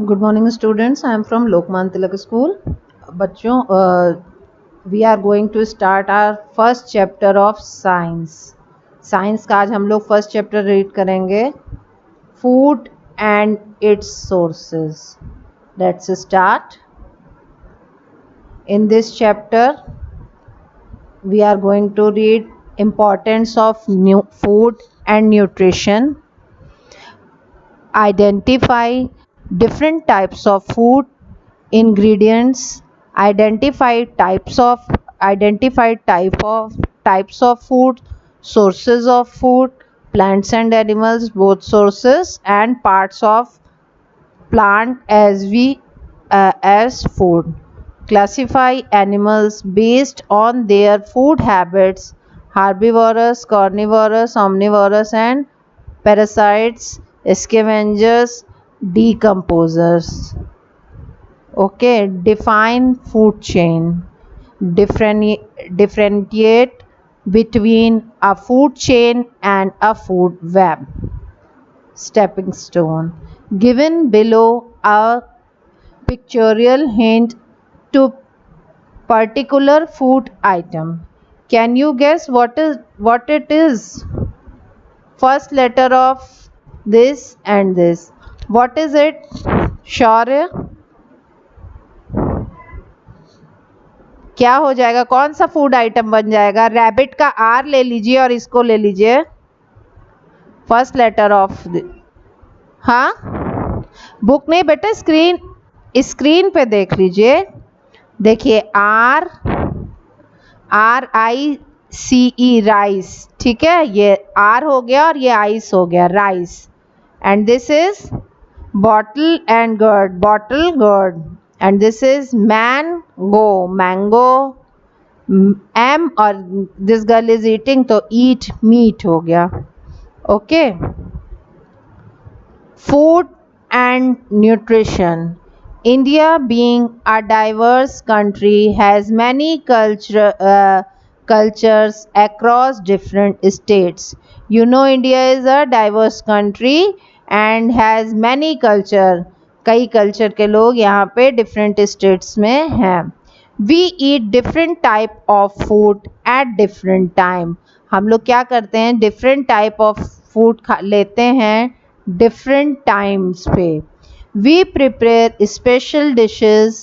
Good morning students, I am from Lokmanya Tilak school. बच्चों, we are going to start our first chapter of science. Science का आज हम लोग first chapter read करेंगे, food and its sources. Let's start. In this chapter we are going to read importance of new food and nutrition, identify different types of food, ingredients, identify types of food, sources of food, plants and animals, both sources and parts of plant as food, classify animals based on their food habits, herbivorous, carnivorous, omnivorous, and parasites, scavengers, decomposers. Okay, define food chain. Differentiate between a food chain and a food web. Stepping stone. Given below a pictorial hint to particular food item. Can you guess what it is? First letter of this and this. What is it? Shaurya? क्या हो जाएगा? कौन सा food item बन जाएगा? Rabbit का are ले लीजिए और इसको ले लीजिए। फर्स्ट लेटर ऑफ हाँ, बुक नहीं बेटा, स्क्रीन पे देख लीजिए। देखिए, RICE, राइस। ठीक है, ये आर हो गया और ये आइस हो गया, rice. And this is bottle and gourd. And this is mango. M और दिस गर्ल इज ईटिंग, तो ईट मीट हो गया। Okay, food and nutrition. India, being a diverse country, has many cultures across different states. You know, India is a diverse country and has many culture. कई culture के लोग यहाँ पे different states में हैं. We eat different type of food at different time. हम लोग क्या करते हैं? डिफरेंट टाइप ऑफ फूड लेते हैं डिफरेंट टाइम्स पे. We prepare special dishes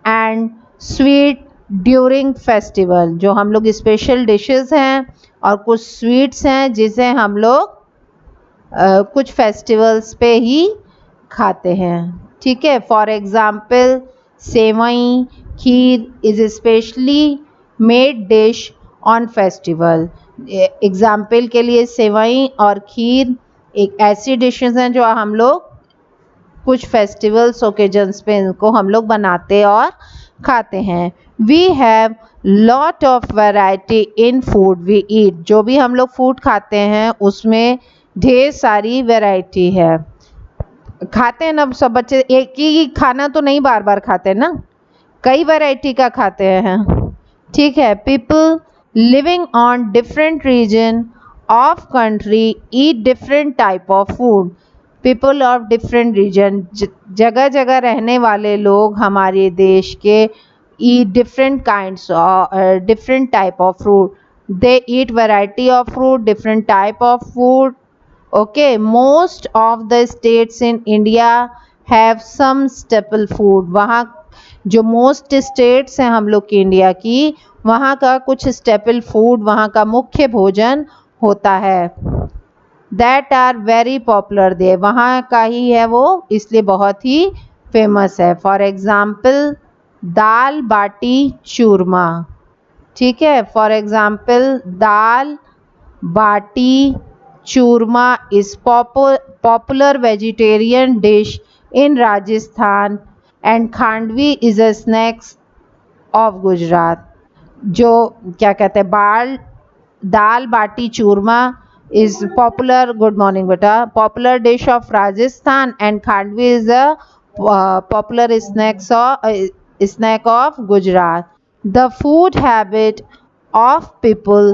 and sweet during festival. जो हम लोग स्पेशल डिशेस हैं और कुछ स्वीट्स हैं जिसे हम लोग कुछ फेस्टिवल्स पे ही खाते हैं. ठीक है, for example sevai, kheer is specially made dish on festival. Example के लिए सेवई और खीर एक ऐसी डिशेस हैं जो हम लोग कुछ फेस्टिवल्स ओकेजन्स पे इनको हम लोग बनाते और खाते हैं. We have lot of variety in food we eat. जो भी हम लोग फूड खाते हैं उसमें ढेर सारी वैरायटी है. खाते हैं ना सब बच्चे, एक ही खाना तो नहीं बार बार खाते ना, कई वैरायटी का खाते हैं. ठीक है, people living on different region of country eat different type of food. People of different region, जगह जगह रहने वाले लोग हमारे देश के eat different kinds different type of food. They eat variety of food, different type of food. Okay, most of the states in India have some staple food. वहाँ जो मोस्ट स्टेट्स हैं हम लोग की इंडिया की, वहाँ का कुछ स्टेपल फूड, वहाँ का मुख्य भोजन होता है. That are very popular they, वहाँ का ही है वो, इसलिए बहुत ही फेमस है. For example dal baati churma. ठीक है, for example dal baati churma is popular vegetarian dish in Rajasthan and khandvi is a snacks of Gujarat. जो क्या कहते हैं, दाल बाटी चूरमा is popular, good morning beta, popular dish of Rajasthan, and khandvi is a popular snack of Gujarat. The food habit of people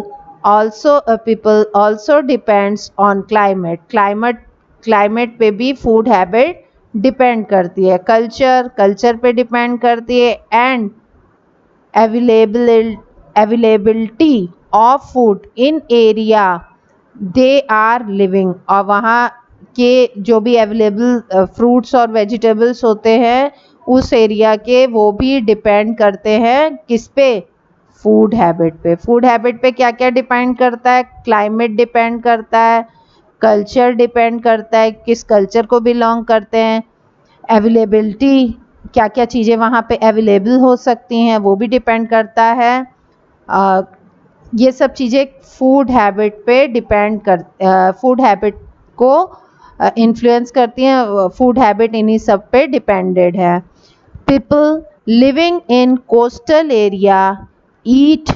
also depends on climate. Climate पे भी food habit depend करती है, culture पे depend करती है, and availability of food in area they are living. और वहाँ के जो भी अवेलेबल फ्रूट्स और वेजिटेबल्स होते हैं उस एरिया के, वो भी डिपेंड करते हैं किस पे, फूड हैबिट पे। फूड हैबिट पे क्या क्या डिपेंड करता है, क्लाइमेट डिपेंड करता है, कल्चर डिपेंड करता है, किस कल्चर को बिलोंग करते हैं, अवेलेबिलिटी क्या क्या चीज़ें वहाँ पे अवेलेबल हो सकती हैं वो भी डिपेंड करता है। ये सब चीज़ें फूड हैबिट को इन्फ्लुएंस करती हैं। फूड हैबिट इन्हीं सब पे डिपेंडेड है। People living in coastal area eat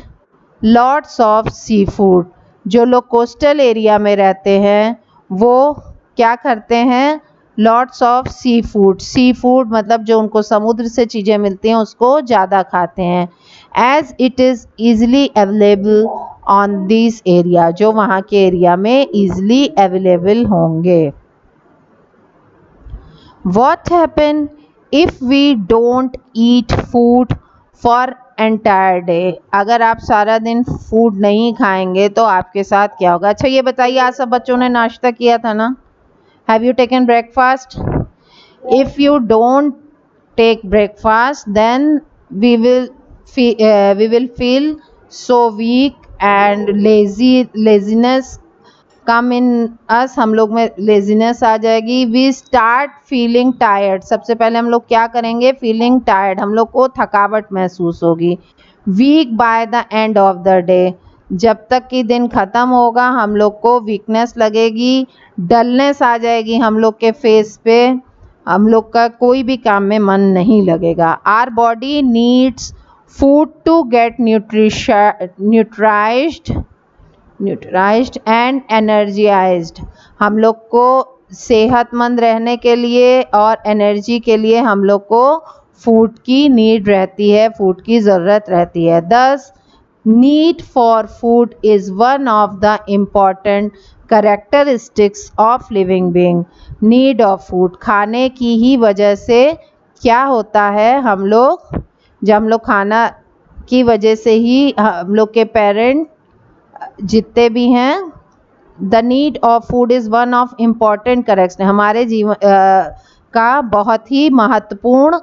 lots of seafood. जो लोग कोस्टल एरिया में रहते हैं वो क्या करते हैं, लॉट्स ऑफ सी फूड मतलब जो उनको समुद्र से चीज़ें मिलती हैं उसको ज़्यादा खाते हैं। As it is easily available on this area, जो वहाँ के एरिया में ईज़िली अवेलेबल होंगे। What happen if we don't eat food for entire day? अगर आप सारा दिन फूड नहीं खाएंगे तो आपके साथ क्या होगा? अच्छा ये बताइए, आज सब बच्चों ने नाश्ता किया था ना? Have you taken breakfast? If you don't take breakfast, then we will feel so weak and laziness कम इन अस, हम लोग में लेजीनेस आ जाएगी। वी स्टार्ट फीलिंग टायर्ड, सबसे पहले हम लोग क्या करेंगे, फीलिंग टायर्ड, हम लोग को थकावट महसूस होगी। Weak by the end of the day, जब तक कि दिन ख़त्म होगा हम लोग को वीकनेस लगेगी, डलनेस आ जाएगी हम लोग के फेस पे, हम लोग का कोई भी काम में मन नहीं लगेगा। Our body needs food to get nutrised and energised. हम लोग को सेहतमंद रहने के लिए और एनर्जी के लिए हम लोग को फूड की नीड रहती है, फूड की ज़रूरत रहती है। दस need for food is one of the important characteristics of living being. Need of food, खाने की ही वजह से क्या होता है, जब हम लोग खाना की वजह से ही हम लोग के पेरेंट जितने भी हैं, the need of food is one of important correct, हमारे जीवन का बहुत ही महत्वपूर्ण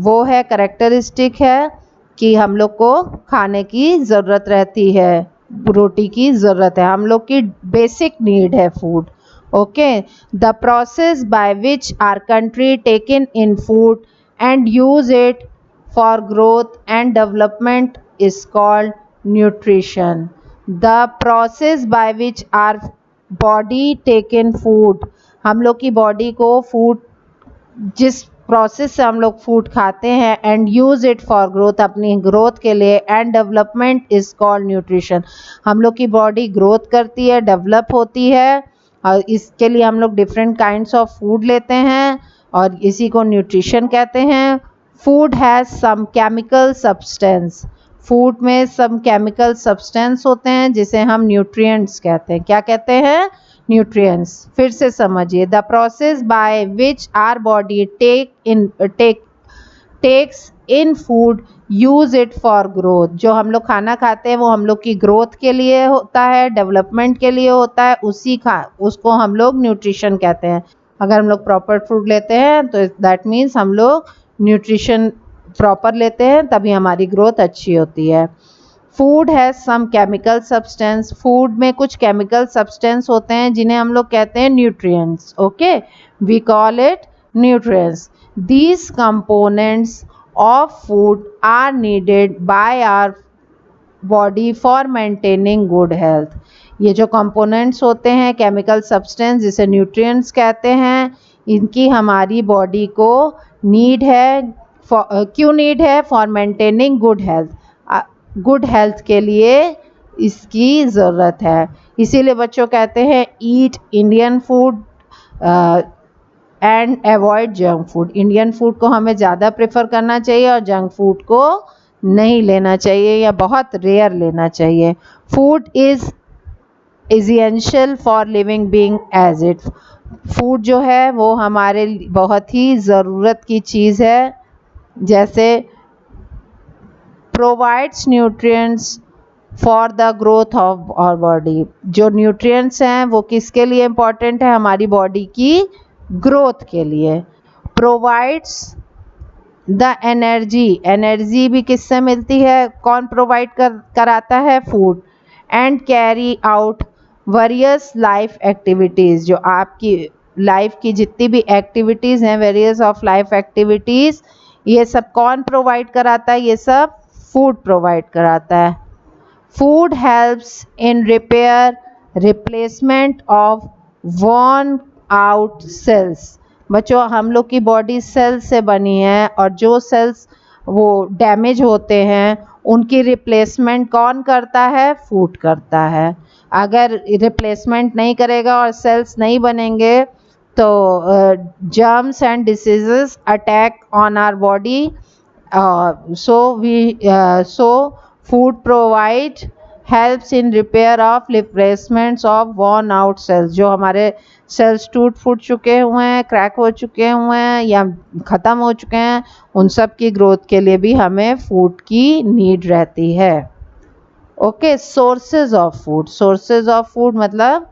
वो है, करेक्टरिस्टिक है कि हम लोग को खाने की ज़रूरत रहती है, रोटी की ज़रूरत है, हम लोग की बेसिक नीड है food. Okay, the process by which our country taken in food and use it for growth and development is called nutrition. The process by which our body take in food, हम लोग की body को food, जिस process से हम लोग food खाते हैं, and use it for growth, अपनी ग्रोथ के लिए, and development is called nutrition. हम लोग की बॉडी ग्रोथ करती है, डेवलप होती है, और इसके लिए हम लोग डिफरेंट काइंड्स ऑफ फूड लेते हैं और इसी को न्यूट्रिशन कहते हैं। Food has some chemical substance, food में सम केमिकल सब्सटेंस होते हैं जिसे हम न्यूट्रिएंट्स कहते हैं। क्या कहते हैं? न्यूट्रिएंट्स। फिर से समझिए, the process by which our body takes in food use it for growth. जो हम लोग खाना खाते हैं वो हम लोग की ग्रोथ के लिए होता है, डेवलपमेंट के लिए होता है, उसको हम लोग न्यूट्रिशन कहते हैं। अगर हम लोग प्रॉपर फूड लेते हैं तो दैट मीन्स हम लोग न्यूट्रिशन प्रॉपर लेते हैं, तभी हमारी ग्रोथ अच्छी होती है। Food has some chemical substance, food में कुछ केमिकल सब्सटेंस होते हैं जिन्हें हम लोग कहते हैं nutrients. Okay, we call it nutrients. These components of food are needed by our body for maintaining good health. ये जो कंपोनेंट्स होते हैं, केमिकल सब्सटेंस जिसे न्यूट्रिएंट्स कहते हैं, इनकी हमारी बॉडी को नीड है। क्यों नीड है? For maintaining good health, good health के लिए इसकी ज़रूरत है। इसीलिए बच्चों कहते हैं eat Indian food and avoid junk food. Indian food को हमें ज़्यादा प्रेफर करना चाहिए और जंक फूड को नहीं लेना चाहिए या बहुत रेयर लेना चाहिए। Food is essential for living being as it, food जो है वो हमारे बहुत ही ज़रूरत की चीज़ है, जैसे provides nutrients for the growth of our body. जो न्यूट्रिएंट्स हैं वो किसके लिए इम्पोर्टेंट है? हमारी बॉडी की ग्रोथ के लिए। प्रोवाइड्स द एनर्जी, एनर्जी भी किससे मिलती है? कौन प्रोवाइड कराता है? Food. And carry out various life activities, जो आपकी लाइफ की जितनी भी एक्टिविटीज़ हैं, वेरियस ऑफ लाइफ एक्टिविटीज़, ये सब कौन प्रोवाइड कराता है? ये सब फूड प्रोवाइड कराता है। Food helps in repair replacement of worn out sales. बच्चों, हम लोग की बॉडी सेल्स से बनी है और जो सेल्स वो डैमेज होते हैं उनकी रिप्लेसमेंट कौन करता है? फूड करता है। अगर रिप्लेसमेंट नहीं करेगा और सेल्स नहीं बनेंगे तो germs and diseases attack on our body. So food provide helps in repair of replacements of worn out cells। जो हमारे सेल्स टूट फूट चुके हुए हैं, क्रैक हो चुके हुए हैं या ख़त्म हो चुके हैं, उन सब की ग्रोथ के लिए भी हमें फूड की नीड रहती है। Okay, sources of food. Sources of food मतलब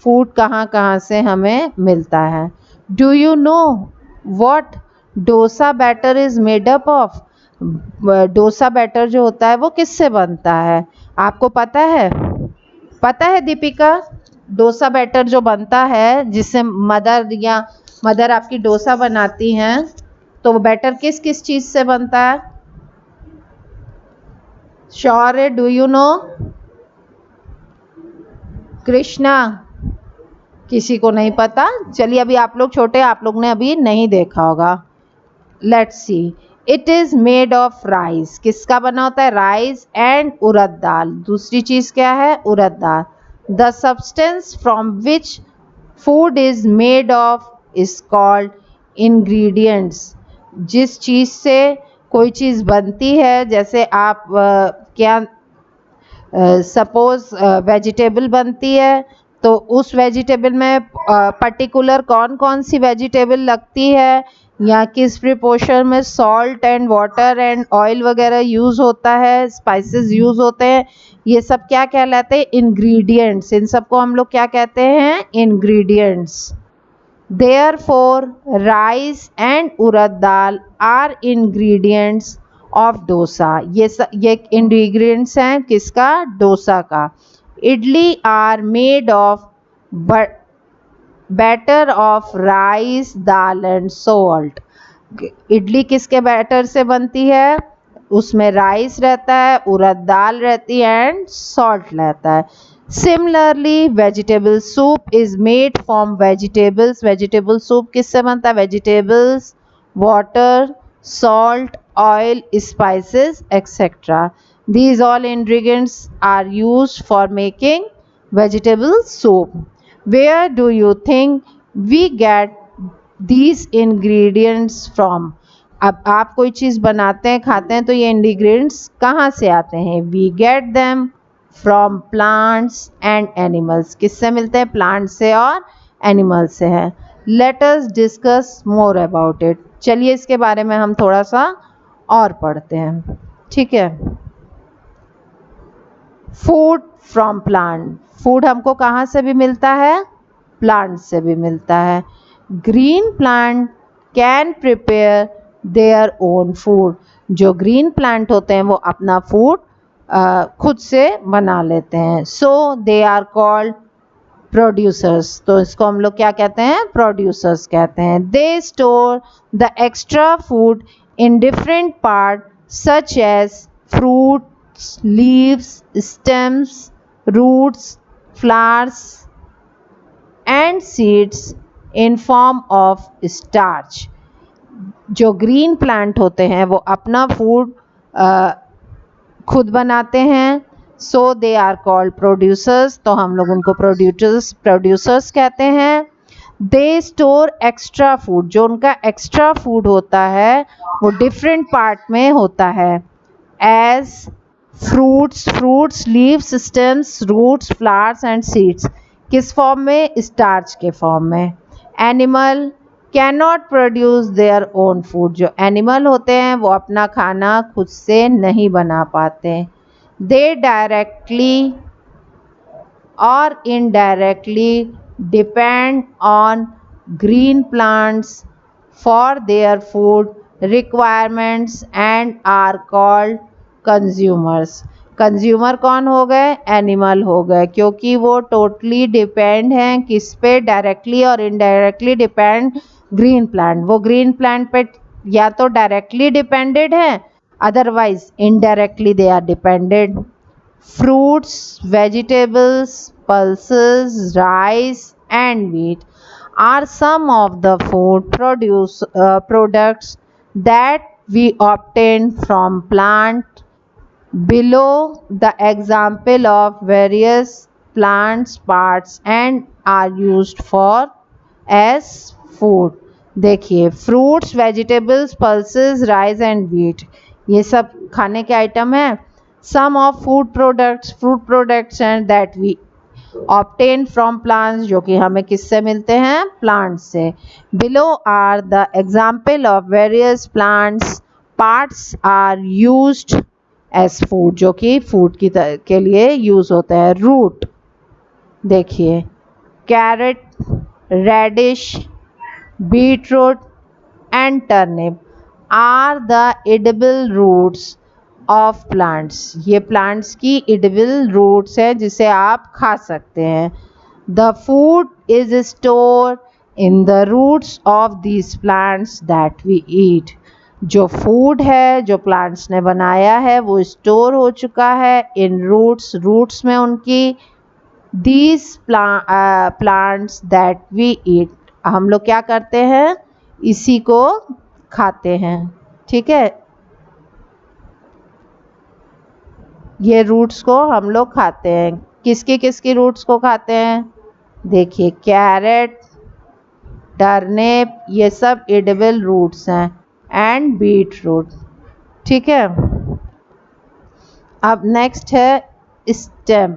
फूड कहाँ कहाँ से हमें मिलता है। Do you know what dosa batter is made up of? Dosa batter जो होता है वो किससे बनता है? आपको पता है? पता है दीपिका? डोसा बैटर जो बनता है, जिससे मदर आपकी डोसा बनाती हैं, तो वो बैटर किस किस चीज़ से बनता है? श्योर है? Do you no? कृष्णा, किसी को नहीं पता? चलिए, अभी आप लोग छोटे, आप लोग ने अभी नहीं देखा होगा। Let's see. It is made of rice. किसका बना होता है? Rice and urad dal. दूसरी चीज़ क्या है? उड़द दाल। The substance from which food is made of is called ingredients. जिस चीज़ से कोई चीज़ बनती है, जैसे आप क्या सपोज़ वेजिटेबल बनती है, तो उस वेजिटेबल में पर्टिकुलर कौन कौन सी वेजिटेबल लगती है या किस प्रिपोर्शन में salt and water and oil वगैरह यूज़ होता है, स्पाइसेस यूज़ होते हैं, ये सब क्या कहलाते हैं? इंग्रेडिएंट्स। इन सबको हम लोग क्या कहते हैं? Ingredients. Therefore, rice and urad dal are ingredients of dosa. ये इंग्रेडिएंट्स हैं किसका? डोसा का। Idli are made of batter of rice, dal and salt. Idli किसके बैटर से बनती है? उसमें राइस रहता है, उड़द दाल रहती है एंड सॉल्ट रहता है। Similarly vegetable soup is made from vegetables. Vegetable soup किससे बनता है? Vegetables, water, salt, oil, spices etcetera. These all ingredients are used for making vegetable soup. Where do you think we get these ingredients from? अब आप कोई चीज़ बनाते हैं, खाते हैं, तो ये इंग्रेडिएंट्स कहाँ से आते हैं? We get them from plants and animals. किससे मिलते हैं? प्लांट से और एनिमल से है। Let us discuss more about it. चलिए इसके बारे में हम थोड़ा सा और पढ़ते हैं, ठीक है। Food from plant. फूड हमको कहाँ से भी मिलता है? प्लांट से भी मिलता है। Green plant can prepare their own food. जो ग्रीन प्लांट होते हैं वो अपना फूड खुद से बना लेते हैं। So they are called producers. तो इसको हम लोग क्या कहते हैं? प्रोड्यूसर्स कहते हैं। They store the extra food in different part such as fruits, leaves, stems, roots, flowers and seeds in form of starch. जो ग्रीन प्लांट होते हैं वो अपना फूड खुद बनाते हैं। So they are called producers. तो हम लोग उनको प्रोड्यूसर्स कहते हैं। They store extra food. जो उनका एक्स्ट्रा फूड होता है वो डिफरेंट पार्ट में होता है, as fruits, leaves, stems, roots, flowers and seeds. किस फॉर्म में? स्टार्च के फॉर्म में। Animal cannot produce their own food, जो एनिमल होते हैं वो अपना खाना खुद से नहीं बना पाते। दे directly or indirectly depend on green plants for their food requirements and are called consumers। Consumer कौन हो गए? एनिमल हो गए, क्योंकि वो टोटली डिपेंड हैं किस पे? डायरेक्टली और इनडायरेक्टली डिपेंड ग्रीन प्लांट। वो ग्रीन प्लांट पे या तो डायरेक्टली डिपेंडेड हैं, otherwise indirectly they are depended. Fruits, vegetables, pulses, rice and wheat are some of the products that we obtain from plant. Below the example of various plants parts and are used for as food। देखिए, fruits, vegetables, pulses, rice and wheat, ये सब खाने के item हैं। Some of food products and that we obtain from plants, जो कि हमें किससे मिलते हैं? प्लांट्स से। Below are the example of various plants parts are used as food, जो कि फूड के लिए यूज होता है। रूट देखिए, carrot, radish, beetroot and turnip are the edible roots of plants। ये plants की edible roots है जिसे आप खा सकते हैं। The food is stored in the roots of these plants that we eat। जो food है जो plants ने बनाया है वो store हो चुका है in roots में उनकी। These plants that we eat, हम लोग क्या करते हैं? इसी को खाते हैं, ठीक है। ये रूट्स को हम लोग खाते हैं। किसकी रूट्स को खाते हैं? देखिए, कैरेट, टर्निप, ये सब एडिबल रूट्स हैं एंड बीट रूट, ठीक है। अब नेक्स्ट है stem.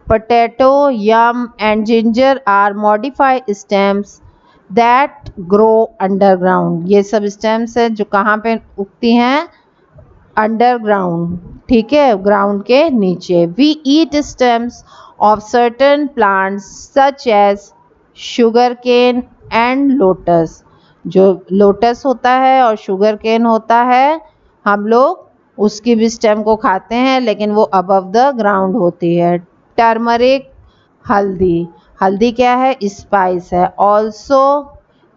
Potato, yam and ginger are modified stems that grow underground. ये सब स्टेम्स हैं जो कहाँ पे उगती हैं? अंडरग्राउंड, ठीक है, ग्राउंड के नीचे। We eat stems of certain plants such as sugarcane and lotus. जो लोटस होता है और शुगर केन होता है, हम लोग उसकी भी स्टेम को खाते हैं, लेकिन वो अबव द ग्राउंड होती है। टर्मरिक, हल्दी, हल्दी क्या है? स्पाइस है। ऑल्सो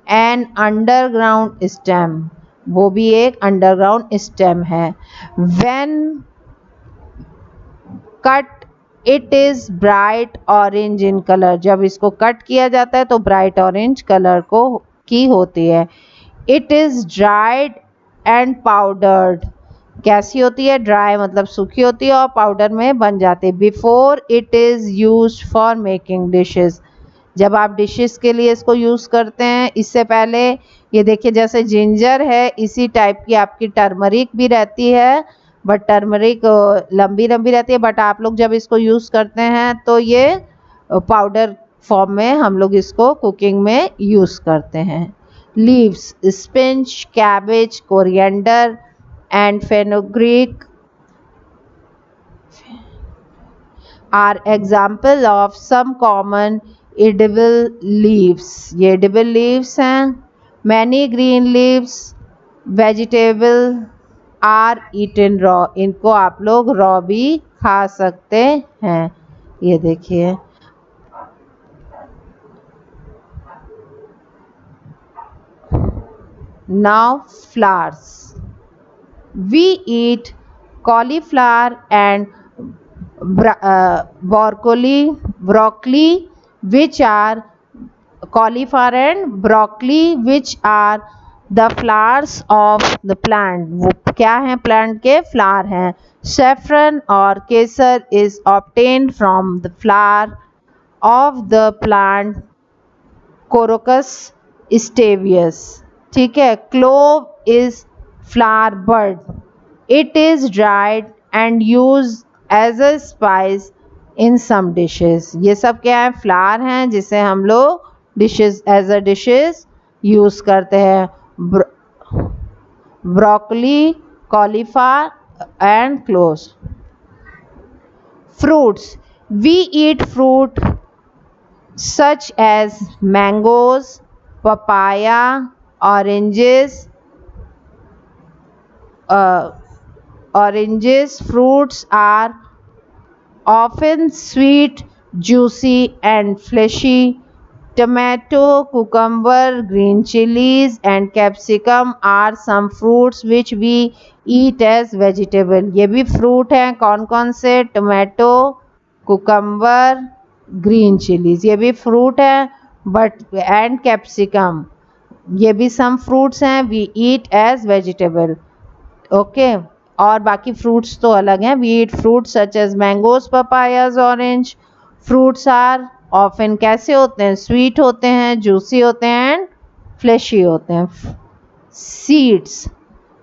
एन अंडरग्राउंड स्टेम, वो भी एक अंडरग्राउंड स्टेम है। When cut it is bright orange in colour, जब इसको कट किया जाता है तो ब्राइट ऑरेंज कलर को की होती है। It is dried and powdered, कैसी होती है? ड्राई मतलब सूखी होती है और पाउडर में बन जाती है। Before it is use for making dishes, जब आप डिशेस के लिए इसको यूज़ करते हैं। इससे पहले ये देखिए, जैसे जिंजर है इसी टाइप की आपकी टर्मरिक भी रहती है, बट टर्मरिक लंबी लंबी रहती है, बट आप लोग जब इसको यूज़ करते हैं तो ये पाउडर फॉर्म में हम लोग इसको कुकिंग में यूज़ करते हैं। Leaves, spinach, cabbage, coriander and fenugreek are example of some common edible leaves। ये edible leaves हैं। many green leaves vegetable are eaten raw, इनको आप लोग raw भी खा सकते हैं। ये देखिए, now flowers। We eat cauliflower and broccoli, which are the flowers of the plant। वो क्या हैं? प्लांट के फ्लावर हैं। Saffron और केसर is obtained from the flower of the plant Corycus stevia, ठीक है। Clove is flower bud, it is dried and used as a spice in some dishes। ये सब क्या है? फ्लावर हैं जिसे हम लोग dishes as a dishes use करते हैं। Broccoli, cauliflower and cloves. Fruits, we eat fruit such as mangoes, papaya, oranges. Oranges fruits are often sweet, juicy, and fleshy. Tomato, cucumber, green chilies, and capsicum are some fruits which we eat as vegetable. ये भी fruit हैं, कौन कौन से? Tomato, cucumber, green chillies, ये भी fruit है। But and capsicum, ये भी सम फ्रूट्स हैं, we eat as vegetable. Okay, और बाकी फ्रूट्स तो अलग हैं। We eat fruits such as mangoes, papayas, orange. Fruits are often कैसे होते हैं? स्वीट होते हैं, जूसी होते हैं एंड फ्लेशी होते हैं। Seeds,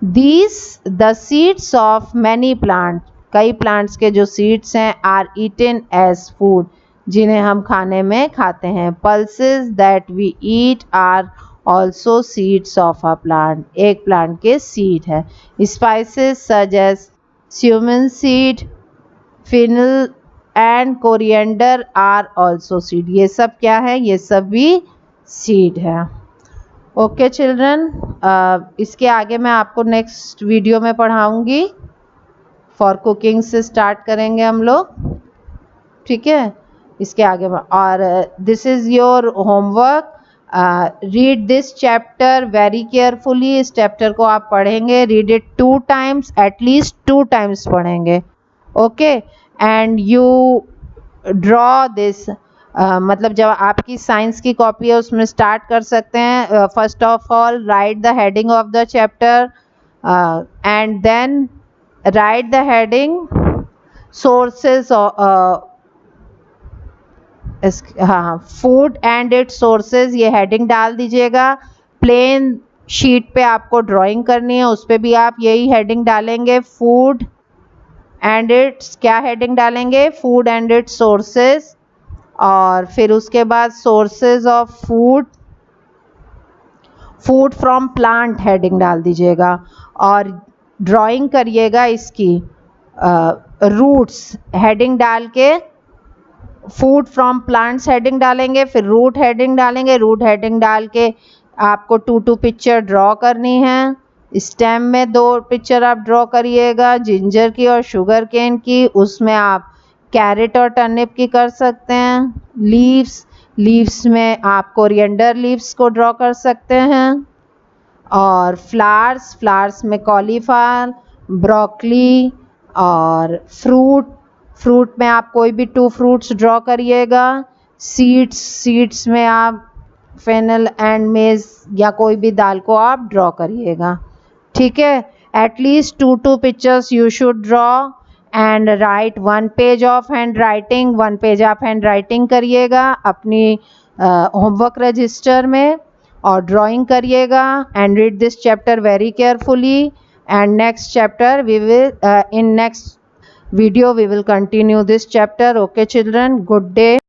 these the seeds of many plant, कई प्लांट्स के जो सीड्स हैं, आर ईटन एज फूड, जिन्हें हम खाने में खाते हैं। Pulses that we eat are also seeds of a plant, एक प्लांट के सीड है। Spices such as cumin seed, fennel and coriander are also seed, ये सब क्या है? ये सब भी सीड है। ओके चिल्ड्रन, इसके आगे मैं आपको नेक्स्ट वीडियो में पढ़ाऊँगी। फॉर कुकिंग से स्टार्ट करेंगे हम लोग, ठीक है? इसके आगे और this is your homework. Read this chapter very carefully. इस चैप्टर को आप पढ़ेंगे, read it 2 times, at least 2 times पढ़ेंगे। Okay, and you draw this, मतलब जब आपकी साइंस की कॉपी है उसमें स्टार्ट कर सकते हैं। First of all write the heading of the chapter and then write the heading sources, हाँ, फूड एंड इट्स सोर्सेज, ये हेडिंग डाल दीजिएगा। प्लेन शीट पे आपको ड्राइंग करनी है, उस पर भी आप यही हेडिंग डालेंगे, फूड एंड इट्स, क्या हेडिंग डालेंगे? Food and its sources. और फिर उसके बाद sources of food, food from plant heading डाल दीजिएगा। और ड्राइंग करिएगा इसकी रूट्स हेडिंग डाल के, फूड फ्रॉम प्लांट्स हेडिंग डालेंगे, फिर रूट हेडिंग डालेंगे। रूट हेडिंग डाल के आपको 2 पिक्चर ड्रॉ करनी है। स्टेम में 2 पिक्चर आप ड्रॉ करिएगा, जिंजर की और शुगर केन की। उसमें आप कैरेट और टर्निप की कर सकते हैं। लीव्स में आप कोरिएंडर लीव्स को ड्रॉ कर सकते हैं। और फ्लावर्स में कॉलीफ्लावर, ब्रोकली। और फ्रूट में आप कोई भी 2 फ्रूट्स ड्रॉ करिएगा। सीड्स में आप फेनल एंड मेज या कोई भी दाल को आप ड्रॉ करिएगा, ठीक है? At least 2 pictures you should draw and write 1 page of handwriting. 1 page आप हैंड राइटिंग करिएगा अपनी होमवर्क रजिस्टर में और ड्राइंग करिएगा। And read this chapter very carefully and next chapter we will in next video we will continue this chapter. Okay children, good day.